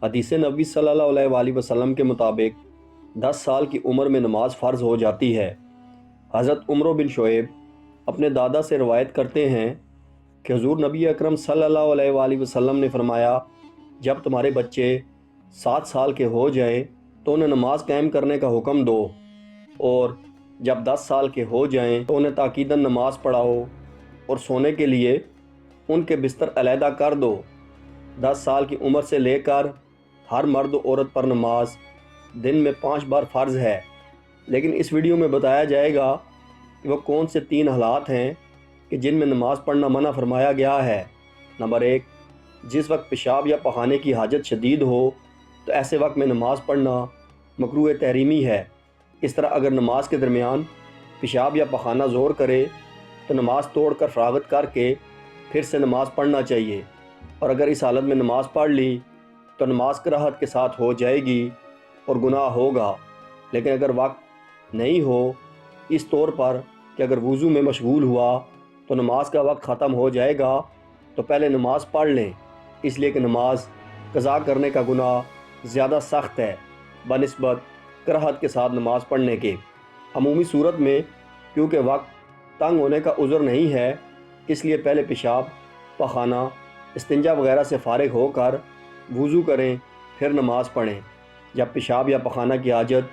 حدیث نبی صلی اللہ علیہ وآلہ وسلم کے مطابق 10 سال کی عمر میں نماز فرض ہو جاتی ہے۔ حضرت عمرو بن شعیب اپنے دادا سے روایت کرتے ہیں کہ حضور نبی اکرم صلی اللہ علیہ وآلہ وسلم نے فرمایا، جب تمہارے بچے 7 سال کے ہو جائیں تو انہیں نماز قائم کرنے کا حکم دو، اور جب 10 سال کے ہو جائیں تو انہیں تاکیداً نماز پڑھاؤ اور سونے کے لیے ان کے بستر علیحدہ کر دو۔ 10 سال کی عمر سے لے کر ہر مرد و عورت پر نماز دن میں 5 بار فرض ہے، لیکن اس ویڈیو میں بتایا جائے گا کہ وہ کون سے 3 حالات ہیں کہ جن میں نماز پڑھنا منع فرمایا گیا ہے۔ نمبر 1، جس وقت پیشاب یا پخانے کی حاجت شدید ہو تو ایسے وقت میں نماز پڑھنا مکروہ تحریمی ہے۔ اس طرح اگر نماز کے درمیان پیشاب یا پخانہ زور کرے تو نماز توڑ کر فراغت کر کے پھر سے نماز پڑھنا چاہیے، اور اگر اس حالت میں نماز پڑھ لی تو نماز کراہت کے ساتھ ہو جائے گی اور گناہ ہوگا۔ لیکن اگر وقت نہیں ہو، اس طور پر کہ اگر وضو میں مشغول ہوا تو نماز کا وقت ختم ہو جائے گا، تو پہلے نماز پڑھ لیں، اس لیے کہ نماز قضا کرنے کا گناہ زیادہ سخت ہے بنسبت کراہت کے ساتھ نماز پڑھنے کے۔ عمومی صورت میں کیونکہ وقت تنگ ہونے کا عذر نہیں ہے، اس لیے پہلے پیشاب، پخانہ، استنجا وغیرہ سے فارغ ہو کر وضو کریں، پھر نماز پڑھیں۔ جب پیشاب یا پخانہ کی حاجت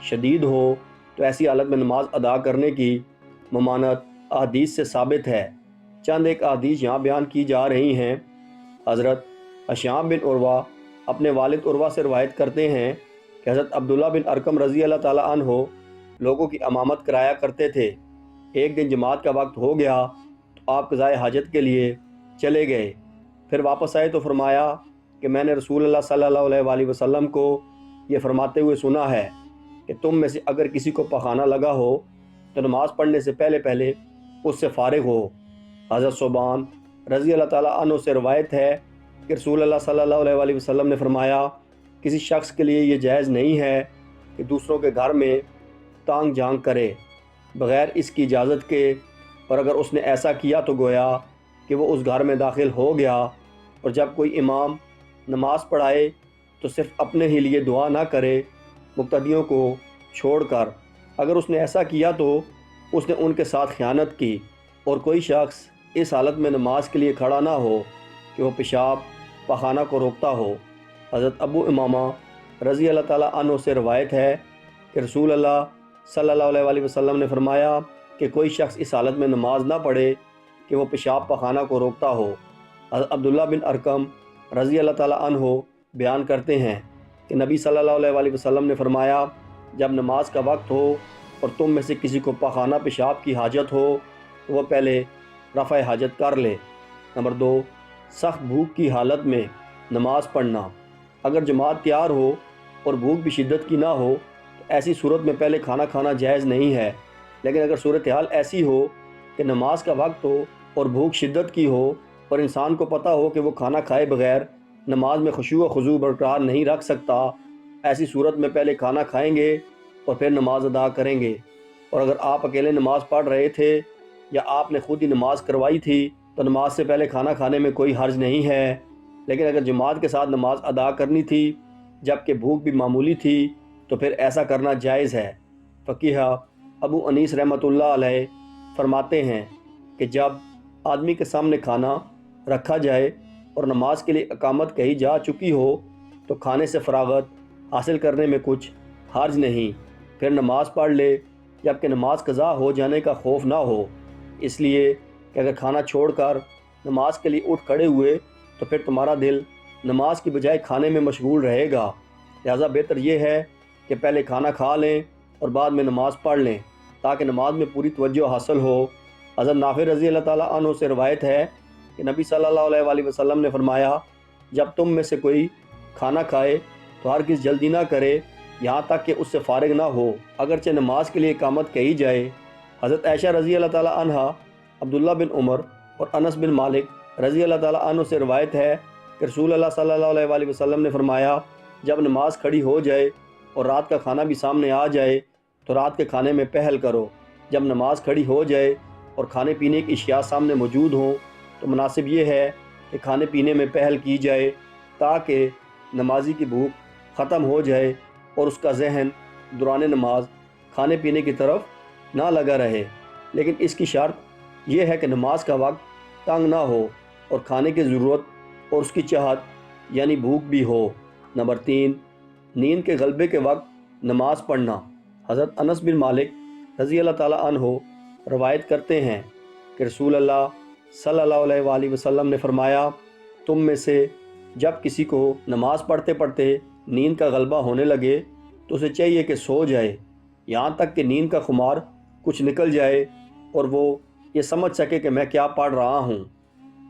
شدید ہو تو ایسی حالت میں نماز ادا کرنے کی ممانعت احادیث سے ثابت ہے۔ چند ایک احادیث یہاں بیان کی جا رہی ہیں۔ حضرت ہشام بن عروہ اپنے والد عروہ سے روایت کرتے ہیں کہ حضرت عبداللہ بن ارقم رضی اللہ تعالیٰ عنہ لوگوں کی امامت کرایا کرتے تھے۔ ایک دن جماعت کا وقت ہو گیا تو آپ قضائے حاجت کے لیے چلے گئے، پھر واپس آئے تو فرمایا کہ میں نے رسول اللہ صلی اللہ علیہ وآلہ وسلم کو یہ فرماتے ہوئے سنا ہے کہ تم میں سے اگر کسی کو پخانہ لگا ہو تو نماز پڑھنے سے پہلے پہلے اس سے فارغ ہو۔ حضرت ثوبان رضی اللہ تعالیٰ عنہ سے روایت ہے کہ رسول اللہ صلی اللہ علیہ وآلہ وسلم نے فرمایا، کسی شخص کے لیے یہ جائز نہیں ہے کہ دوسروں کے گھر میں تانگ جھانک کرے بغیر اس کی اجازت کے، اور اگر اس نے ایسا کیا تو گویا کہ وہ اس گھر میں داخل ہو گیا۔ اور جب کوئی امام نماز پڑھائے تو صرف اپنے ہی لیے دعا نہ کرے، مقتدیوں کو چھوڑ کر۔ اگر اس نے ایسا کیا تو اس نے ان کے ساتھ خیانت کی۔ اور کوئی شخص اس حالت میں نماز کے لیے کھڑا نہ ہو کہ وہ پیشاب پخانہ کو روکتا ہو۔ حضرت ابو امامہ رضی اللہ تعالیٰ عنہ سے روایت ہے کہ رسول اللہ صلی اللہ علیہ وآلہ وسلم نے فرمایا کہ کوئی شخص اس حالت میں نماز نہ پڑھے کہ وہ پیشاب پخانہ کو روکتا ہو۔ حضرت عبداللہ بن ارقم رضی اللہ تعالیٰ عنہ بیان کرتے ہیں کہ نبی صلی اللہ علیہ وآلہ وسلم نے فرمایا، جب نماز کا وقت ہو اور تم میں سے کسی کو پخانہ پیشاب کی حاجت ہو تو وہ پہلے رفع حاجت کر لے۔ نمبر 2، سخت بھوک کی حالت میں نماز پڑھنا۔ اگر جماعت تیار ہو اور بھوک بھی شدت کی نہ ہو تو ایسی صورت میں پہلے کھانا کھانا جائز نہیں ہے، لیکن اگر صورتحال ایسی ہو کہ نماز کا وقت ہو اور بھوک شدت کی ہو اور انسان کو پتہ ہو کہ وہ کھانا کھائے بغیر نماز میں خشوع و خضوع برقرار نہیں رکھ سکتا، ایسی صورت میں پہلے کھانا کھائیں گے اور پھر نماز ادا کریں گے۔ اور اگر آپ اکیلے نماز پڑھ رہے تھے یا آپ نے خود ہی نماز کروائی تھی تو نماز سے پہلے کھانا کھانے میں کوئی حرج نہیں ہے، لیکن اگر جماعت کے ساتھ نماز ادا کرنی تھی جبکہ بھوک بھی معمولی تھی تو پھر ایسا کرنا جائز ہے۔ فقیہ ابو انیس رحمۃ اللہ علیہ فرماتے ہیں کہ جب آدمی کے سامنے کھانا رکھا جائے اور نماز کے لیے اقامت کہی جا چکی ہو تو کھانے سے فراغت حاصل کرنے میں کچھ حرج نہیں، پھر نماز پڑھ لے جبکہ نماز قضا ہو جانے کا خوف نہ ہو، اس لیے کہ اگر کھانا چھوڑ کر نماز کے لیے اٹھ کھڑے ہوئے تو پھر تمہارا دل نماز کی بجائے کھانے میں مشغول رہے گا۔ لہٰذا بہتر یہ ہے کہ پہلے کھانا کھا لیں اور بعد میں نماز پڑھ لیں تاکہ نماز میں پوری توجہ حاصل ہو۔ حضرت نافع رضی اللہ تعالیٰ عنہ سے روایت ہے کہ نبی صلی اللہ علیہ وآلہ وسلم نے فرمایا، جب تم میں سے کوئی کھانا کھائے تو ہرگز جلدی نہ کرے یہاں تک کہ اس سے فارغ نہ ہو، اگرچہ نماز کے لیے اقامت کہی جائے۔ حضرت عائشہ رضی اللہ تعالیٰ عنہ، عبداللہ بن عمر اور انس بن مالک رضی اللہ تعالیٰ عنہ سے روایت ہے کہ رسول اللہ صلی اللہ علیہ وآلہ وسلم نے فرمایا، جب نماز کھڑی ہو جائے اور رات کا کھانا بھی سامنے آ جائے تو رات کے کھانے میں پہل کرو۔ جب نماز کھڑی ہو جائے اور کھانے پینے کی اشیاء سامنے موجود ہوں تو مناسب یہ ہے کہ کھانے پینے میں پہل کی جائے تاکہ نمازی کی بھوک ختم ہو جائے اور اس کا ذہن دوران نماز کھانے پینے کی طرف نہ لگا رہے، لیکن اس کی شرط یہ ہے کہ نماز کا وقت تنگ نہ ہو اور کھانے کی ضرورت اور اس کی چاہت یعنی بھوک بھی ہو۔ نمبر 3، نیند کے غلبے کے وقت نماز پڑھنا۔ حضرت انس بن مالک رضی اللہ تعالیٰ عنہ روایت کرتے ہیں کہ رسول اللہ صلی اللہ علیہ وآلہ وسلم نے فرمایا، تم میں سے جب کسی کو نماز پڑھتے پڑھتے نیند کا غلبہ ہونے لگے تو اسے چاہیے کہ سو جائے، یہاں تک کہ نیند کا خمار کچھ نکل جائے اور وہ یہ سمجھ سکے کہ میں کیا پڑھ رہا ہوں۔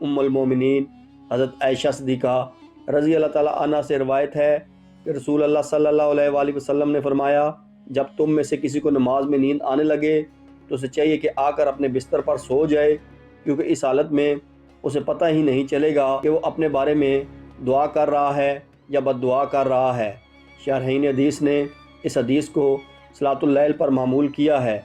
ام المومنین حضرت عائشہ صدیقہ رضی اللہ تعالیٰ عنہ سے روایت ہے کہ رسول اللہ صلی اللہ علیہ وآلہ وسلم نے فرمایا، جب تم میں سے کسی کو نماز میں نیند آنے لگے تو اسے چاہیے کہ آ کر اپنے بستر پر سو جائے، کیونکہ اس حالت میں اسے پتہ ہی نہیں چلے گا کہ وہ اپنے بارے میں دعا کر رہا ہے یا بد دعا کر رہا ہے۔ شارحین حدیث نے اس حدیث کو صلاۃ اللیل پر معمول کیا ہے،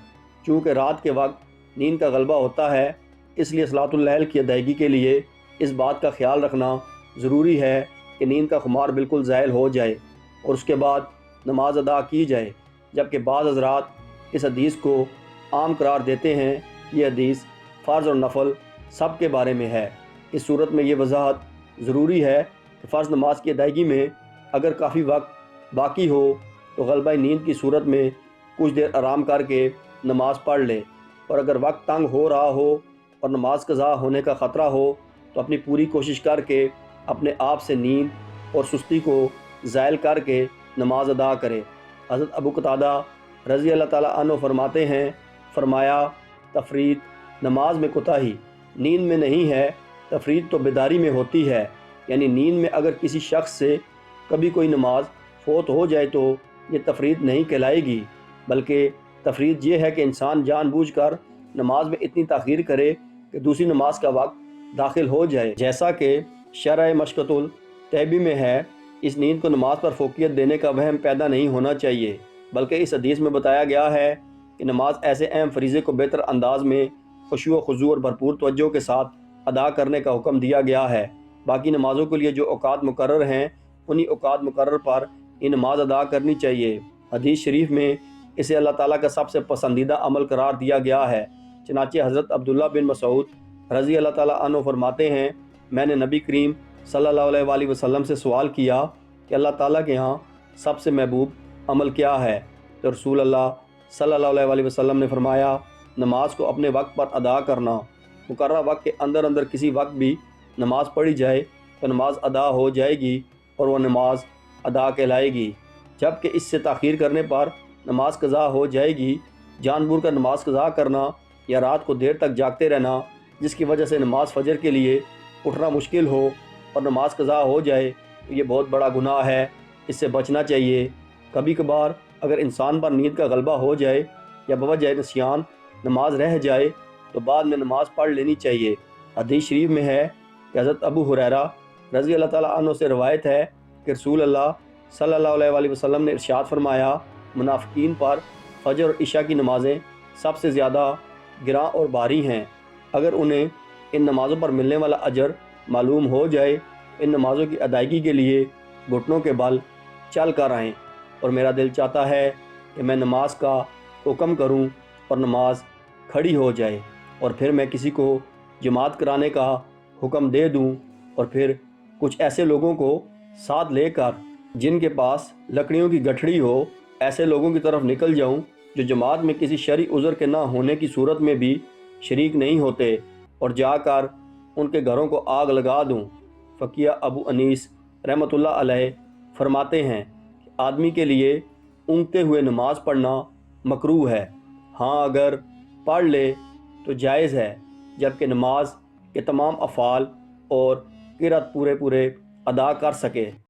چونکہ رات کے وقت نیند کا غلبہ ہوتا ہے، اس لیے صلاۃ اللیل کی ادائیگی کے لیے اس بات کا خیال رکھنا ضروری ہے کہ نیند کا خمار بالکل زائل ہو جائے اور اس کے بعد نماز ادا کی جائے، جبکہ بعض حضرات اس حدیث کو عام قرار دیتے ہیں۔ یہ حدیث فرض اور نفل سب کے بارے میں ہے۔ اس صورت میں یہ وضاحت ضروری ہے کہ فرض نماز کی ادائیگی میں اگر کافی وقت باقی ہو تو غلبہ نیند کی صورت میں کچھ دیر آرام کر کے نماز پڑھ لے، اور اگر وقت تنگ ہو رہا ہو اور نماز قضا ہونے کا خطرہ ہو تو اپنی پوری کوشش کر کے اپنے آپ سے نیند اور سستی کو زائل کر کے نماز ادا کرے۔ حضرت ابو قتادہ رضی اللہ تعالیٰ عنہ فرماتے ہیں، فرمایا، تفریط نماز میں کوتاہی نیند میں نہیں ہے، تفریط تو بیداری میں ہوتی ہے، یعنی نیند میں اگر کسی شخص سے کبھی کوئی نماز فوت ہو جائے تو یہ تفریط نہیں کہلائے گی، بلکہ تفریط یہ ہے کہ انسان جان بوجھ کر نماز میں اتنی تاخیر کرے کہ دوسری نماز کا وقت داخل ہو جائے، جیسا کہ شرح مشکۃ التہبی میں ہے۔ اس نیند کو نماز پر فوقیت دینے کا وہم پیدا نہیں ہونا چاہیے، بلکہ اس حدیث میں بتایا گیا ہے کہ نماز ایسے اہم فریضے کو بہتر انداز میں خشوع و خضوع اور بھرپور توجہ کے ساتھ ادا کرنے کا حکم دیا گیا ہے۔ باقی نمازوں کے لیے جو اوقات مقرر ہیں انہی اوقات مقرر پر یہ نماز ادا کرنی چاہیے۔ حدیث شریف میں اسے اللہ تعالیٰ کا سب سے پسندیدہ عمل قرار دیا گیا ہے، چنانچہ حضرت عبداللہ بن مسعود رضی اللہ تعالیٰ عنہ فرماتے ہیں، میں نے نبی کریم صلی اللہ علیہ وآلہ وسلم سے سوال کیا کہ اللہ تعالیٰ کے ہاں سب سے محبوب عمل کیا ہے؟ تو رسول اللہ صلی اللہ علیہ وآلہ وسلم نے فرمایا، نماز کو اپنے وقت پر ادا کرنا۔ مقررہ وقت کے اندر کسی وقت بھی نماز پڑھی جائے تو نماز ادا ہو جائے گی اور وہ نماز ادا کہلائے گی، جبکہ اس سے تاخیر کرنے پر نماز قضا ہو جائے گی۔ جان بوجھ کر نماز قضا کرنا یا رات کو دیر تک جاگتے رہنا جس کی وجہ سے نماز فجر کے لیے اٹھنا مشکل ہو اور نماز قضا ہو جائے تو یہ بہت بڑا گناہ ہے، اس سے بچنا چاہیے۔ کبھی کبھار اگر انسان پر نیند کا غلبہ ہو جائے یا بوجہ نسیان نماز رہ جائے تو بعد میں نماز پڑھ لینی چاہیے۔ حدیث شریف میں ہے کہ حضرت ابو ہریرہ رضی اللہ تعالیٰ عنہ سے روایت ہے کہ رسول اللہ صلی اللہ علیہ وآلہ وسلم نے ارشاد فرمایا، منافقین پر فجر اور عشاء کی نمازیں سب سے زیادہ گراں اور بھاری ہیں، اگر انہیں ان نمازوں پر ملنے والا اجر معلوم ہو جائے ان نمازوں کی ادائیگی کے لیے گھٹنوں کے بل چل کر آئیں، اور میرا دل چاہتا ہے کہ میں نماز کا حکم کروں اور نماز کھڑی ہو جائے، اور پھر میں کسی کو جماعت کرانے کا حکم دے دوں، اور پھر کچھ ایسے لوگوں کو ساتھ لے کر جن کے پاس لکڑیوں کی گٹھڑی ہو، ایسے لوگوں کی طرف نکل جاؤں جو جماعت میں کسی شرعی عذر کے نہ ہونے کی صورت میں بھی شریک نہیں ہوتے، اور جا کر ان کے گھروں کو آگ لگا دوں۔ فقیہ ابو انیس رحمۃ اللہ علیہ فرماتے ہیں کہ آدمی کے لیے اونگتے ہوئے نماز پڑھنا مکروہ ہے، ہاں اگر پڑھ لے تو جائز ہے، جبکہ نماز کے تمام افعال اور قرأت پورے ادا کر سکے۔